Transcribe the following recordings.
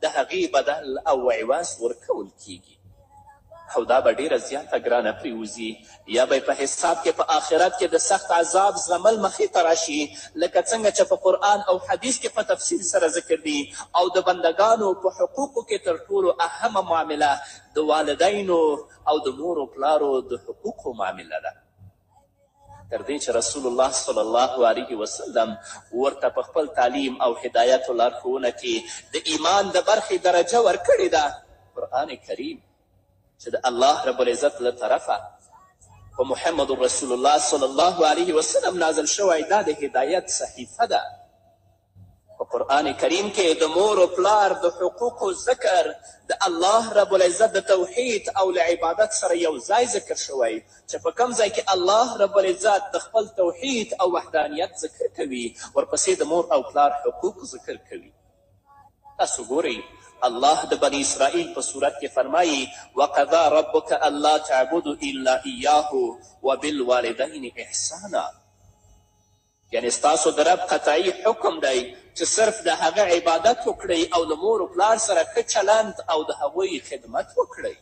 د هغې بدل او عوض ورکول کیږي او دا به ډېره زیاته ګرانه پرېوځي یا به په حساب کې په آخرت کې د سخت عذاب زغمل مخې ته راشي لکه څنګه چې په قرآن او حدیث کې په تفصیل سره ذکر دي. او د بندګانو په حقوقو کې تر ټولو اهمه معامله د والدینو او د مورو پلارو د حقوقو معامله ده، تر دې چې رسول الله صلی الله علیه وسلم ورته په خپل تعلیم او هدایت و لارښوونه کې د ایمان د برخې درجه ورکړې ده. قرآن کریم چې د الله رب العزت له طرفه په محمد رسول الله صلی الله علیه وسلم نازل شوی دا د هدایت صحیفه ده. په قرآن کریم کې د مور و پلار د حقوقو ذکر د الله رب العزت د توحید او له عبادت سره یو ځای ذکر شوی چې په کوم ځای کې الله رب العزت د خپل توحید او وحدانیت ذکر کوي ورپسې د مور او پلار حقوق ذکر کوي. تاسو ګورئ الله د بني اسرائیل په صورت کې فرمایي وقضا ربک الا تعبدوا الا ایاه وبالوالدین احسانا، یعنی ستاسو د رب قطعي حکم دی چې صرف د هغه عبادت وکړئ او د مور و پلار سره ښه چلند او د هغوی خدمت وکړئ.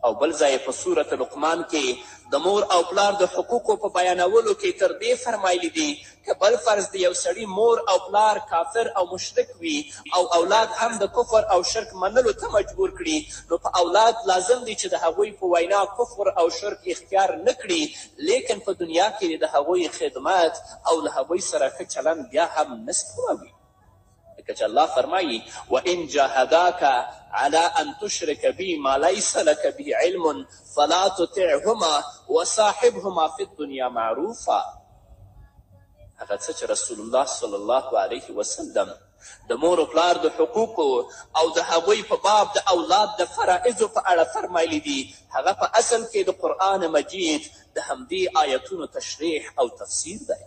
او بل ځای په صورت لقمان کې د مور او پلار د حقوقو په بیانولو کې تر دې فرمایلی دي که بل فرض د یو سړي مور او پلار کافر او مشرک وي او اولاد هم د کفر او شرک منلو ته مجبور کړي نو په اولاد لازم دی چې د هغوی په وینا کفر او شرک اختیار نه کړي، لیکن په دنیا کې د هغوی خدمت او له هغوی سره ښه چلند بیا هم نه سپموي. لکه چې الله فرمایي وان جاهداک على ان تشرك بي ما ليس لك به علم فلا تطعهما وصاحبهما في الدنيا معروفا. هغه څه چې رسول الله صلی الله علیه وسلم د مور و پلار د حقوقو او د هغوی په باب د اولاد د فرائضو په اړه فرمایلی دي هغه په اصل کې د قرآن مجید د همدې آیتونو تشریح او تفسیر دی.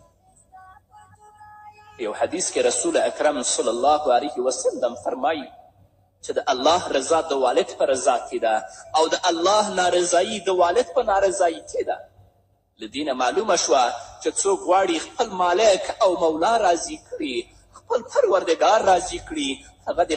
یو حدیث کې رسول اکرم صلی الله علیه وسلم فرمایي چې د الله رضا د والد په رضا کې ده او د الله نارضایي د والد په نارضایي کې ده. له دې نه معلومه شوه چې څوک غواړي خپل مالک او مولا راضي کړي، خپل پروردګار راضي کړي، هغه د